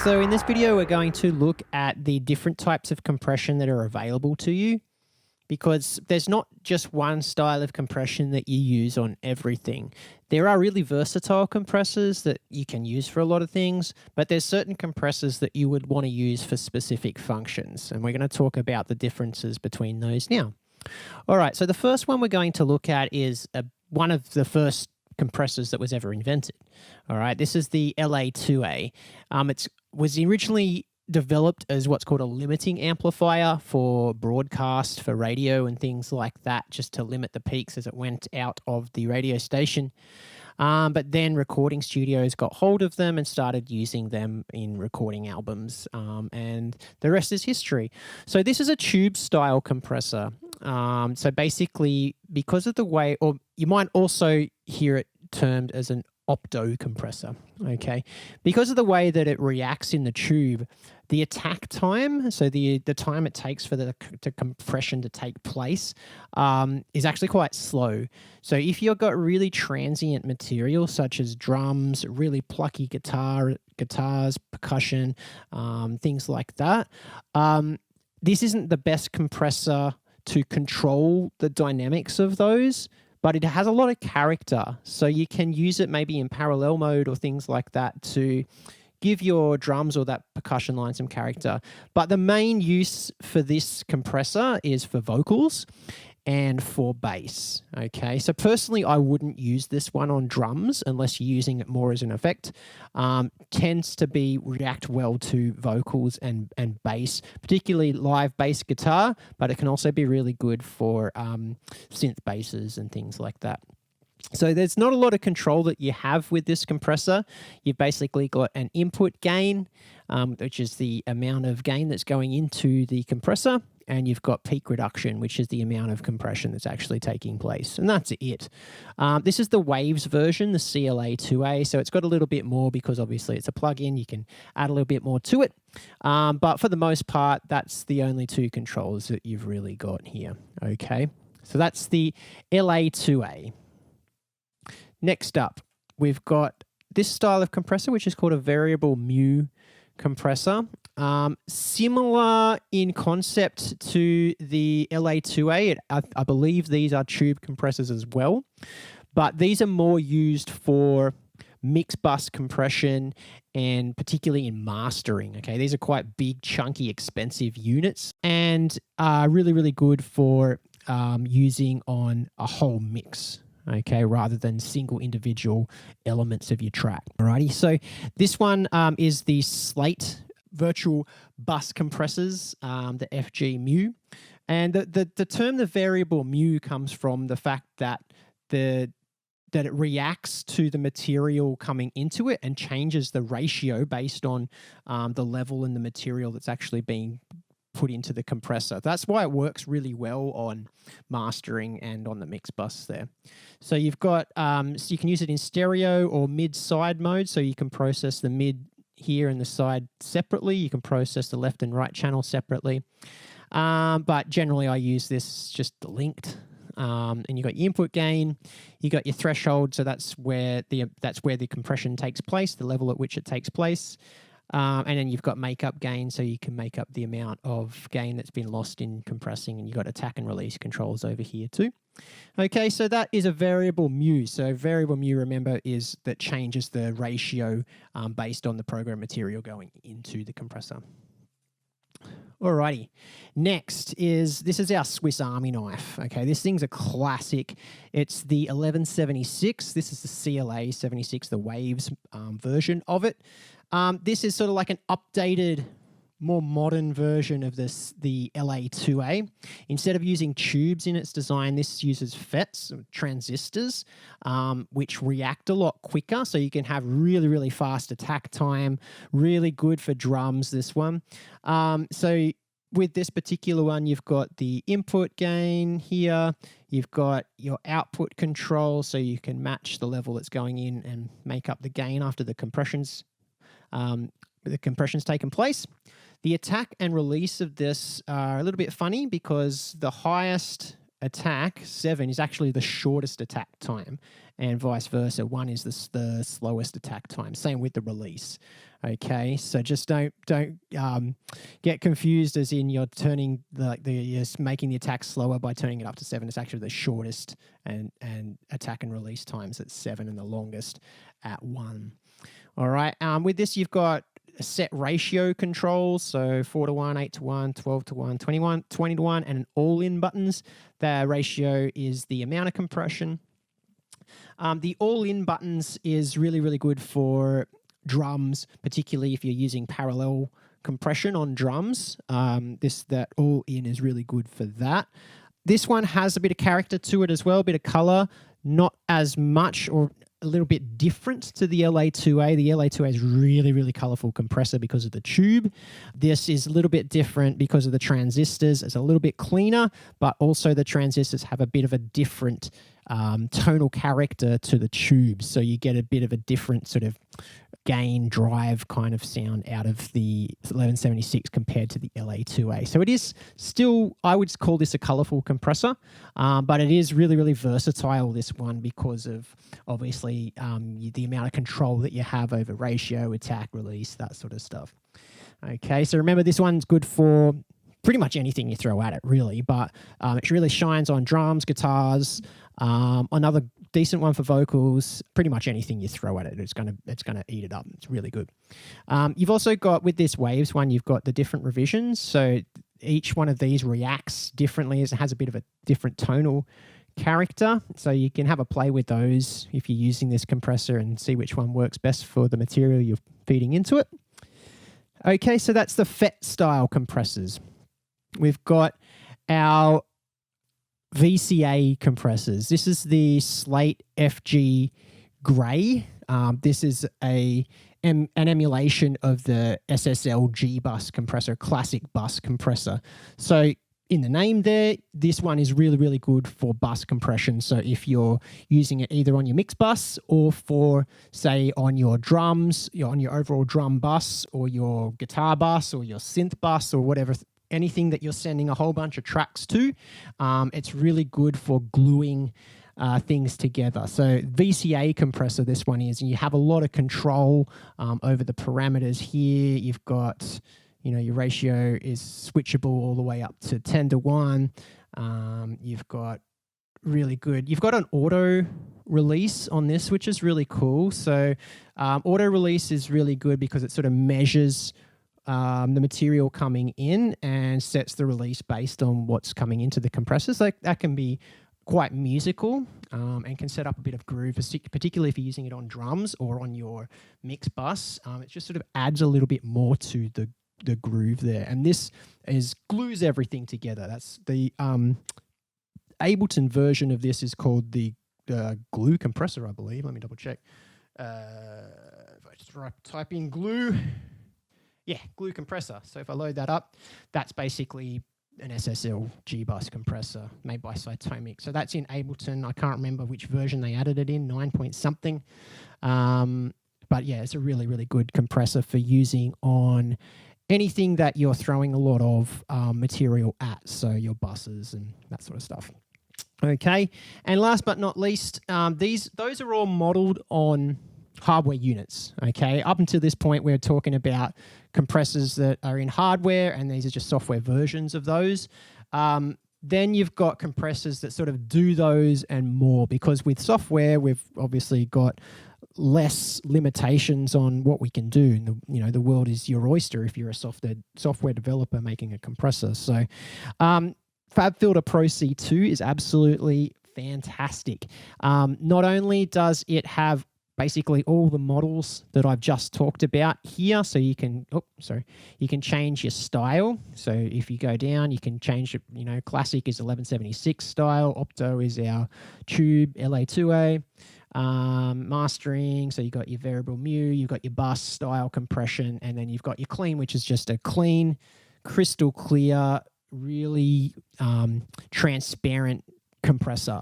So in this video, we're going to look at the different types of compression that are available to you, because there's not just one style of compression that you use on everything. There are really versatile compressors that you can use for a lot of things, but there's certain compressors that you would want to use for specific functions. And we're going to talk about the differences between those now. All right, so the first one we're going to look at is one of the first compressors that was ever invented. All right, this is the LA2A. It was originally developed as what's called a limiting amplifier for broadcast, for radio and things like that, just to limit the peaks as it went out of the radio station. But then recording studios got hold of them and started using them in recording albums, and the rest is history. So this is a tube style compressor. So basically, because of the way, or you might also hear it termed as an opto compressor, okay? Because of the way that it reacts in the tube, the attack time, so the time it takes for the compression to take place, is actually quite slow. So if you've got really transient material such as drums, really plucky guitars, percussion, things like that, this isn't the best compressor to control the dynamics of those, but it has a lot of character. So you can use it maybe in parallel mode or things like that to give your drums or that percussion line some character. But the main use for this compressor is for vocals and for bass, okay? So personally, I wouldn't use this one on drums unless you're using it more as an effect. Tends to react well to vocals and bass, particularly live bass guitar, but it can also be really good for synth basses and things like that. So there's not a lot of control that you have with this compressor. You've basically got an input gain, which is the amount of gain that's going into the compressor, and you've got peak reduction, which is the amount of compression that's actually taking place. And that's it. This is the Waves version, the CLA2A, so it's got a little bit more because obviously it's a plug-in. You can add a little bit more to it. But for the most part, that's the only two controls that you've really got here, okay? So that's the LA2A. Next up, we've got this style of compressor, which is called a variable mu compressor. Similar in concept to the LA2A. I believe these are tube compressors as well, but these are more used for mix bus compression and particularly in mastering. Okay, these are quite big, chunky, expensive units and are really, really good for using on a whole mix. Okay, rather than single individual elements of your track. Alrighty, so this one is the Slate virtual bus compressors, the FG mu. And the term the variable mu comes from the fact that it reacts to the material coming into it and changes the ratio based on the level and the material that's actually being put into the compressor. That's why it works really well on mastering and on the mix bus there. So you've got, so you can use it in stereo or mid-side mode, so you can process the mid here and the side separately. You can process the left and right channel separately. But generally I use this just linked. And you got your input gain, you got your threshold, so that's where the compression takes place, the level at which it takes place. And then you've got makeup gain, so you can make up the amount of gain that's been lost in compressing, and you've got attack and release controls over here too. Okay, so that is a variable mu. So variable mu, remember, is that changes the ratio based on the program material going into the compressor. Alrighty, next this is our Swiss Army knife. Okay, this thing's a classic. It's the 1176. This is the CLA 76, the Waves version of it. This is sort of like an updated, more modern version of the LA2A. Instead of using tubes in its design, this uses FETs, transistors, which react a lot quicker. So you can have really, really fast attack time, really good for drums, this one. So with this particular one, you've got the input gain here. You've got your output control, so you can match the level that's going in and make up the gain after the compression's taken place. The attack and release of this are a little bit funny because the highest attack, 7 is actually the shortest attack time, and vice versa. 1 is the slowest attack time. Same with the release. Okay, so just don't get confused as in you're turning you're making the attack slower by turning it up to 7. It's actually the shortest and attack and release times at 7 and the longest at 1. All right, with this you've got set ratio controls, so 4-1, 8-1, 12-1, 21, 20-1, and an all-in buttons. The ratio is the amount of compression. The all-in buttons is really, really good for drums, particularly if you're using parallel compression on drums. That all-in is really good for that. This one has a bit of character to it as well, a bit of color, not as much or a little bit different to the LA2A. The LA2A is really, really colorful compressor because of the tube. This is a little bit different because of the transistors. It's a little bit cleaner, but also the transistors have a bit of a different tonal character to the tube. So you get a bit of a different sort of gain drive kind of sound out of the 1176 compared to the LA2A. So it is still, I would call this a colorful compressor, but it is really, really versatile, this one, because of obviously the amount of control that you have over ratio, attack, release, that sort of stuff. Okay, so remember this one's good for pretty much anything you throw at it, really, but it really shines on drums, guitars, another decent one for vocals. Pretty much anything you throw at it, it's gonna eat it up. It's really good. You've also got, with this waves one, you've got the different revisions. So each one of these reacts differently, as it has a bit of a different tonal character. So you can have a play with those if you're using this compressor and see which one works best for the material you're feeding into it. Okay, so that's the FET style compressors. We've got our VCA compressors. This is the Slate FG Grey. This is an emulation of the SSL G bus compressor, classic bus compressor. So in the name there, this one is really, really good for bus compression. So if you're using it either on your mix bus or for, say, on your drums, on your overall drum bus or your guitar bus or your synth bus or whatever, anything that you're sending a whole bunch of tracks to, it's really good for gluing things together. So VCA compressor, this one is, and you have a lot of control over the parameters here. You've got, your ratio is switchable all the way up to 10-1. You've got really good, you've got an auto release on this, which is really cool. So auto release is really good because it sort of measures the material coming in and sets the release based on what's coming into the compressors. Like that can be quite musical and can set up a bit of groove, particularly if you're using it on drums or on your mix bus. It just sort of adds a little bit more to the groove there. And this glues everything together. That's the Ableton version of this is called the glue compressor, I believe. Let me double check. If I just type in glue. Yeah, glue compressor. So if I load that up, that's basically an SSL G-Bus compressor made by Cytomic. So that's in Ableton. I can't remember which version they added it in, 9 point something. But yeah, it's a really, really good compressor for using on anything that you're throwing a lot of material at, so your buses and that sort of stuff. Okay, and last but not least, those are all modeled on hardware units. Okay, up until this point we're talking about compressors that are in hardware, and these are just software versions of those. Then you've got compressors that sort of do those and more, because with software we've obviously got less limitations on what we can do. And the world is your oyster if you're a software developer making a compressor. So FabFilter Pro C2 is absolutely fantastic. Not only does it have basically all the models that I've just talked about here, so you can change your style. So if you go down, you can change it. Classic is 1176 style, Opto is our tube, LA2A. Mastering, so you've got your variable mu, you've got your bus style compression, and then you've got your clean, which is just a clean, crystal clear, really transparent compressor,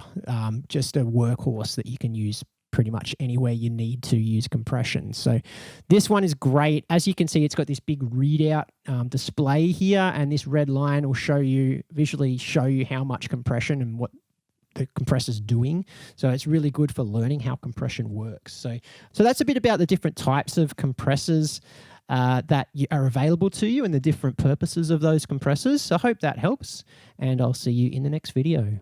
just a workhorse that you can use pretty much anywhere you need to use compression. So this one is great. As you can see, it's got this big readout display here, and this red line will visually show you how much compression and what the compressor's doing. So it's really good for learning how compression works. So that's a bit about the different types of compressors that are available to you and the different purposes of those compressors. So I hope that helps, and I'll see you in the next video.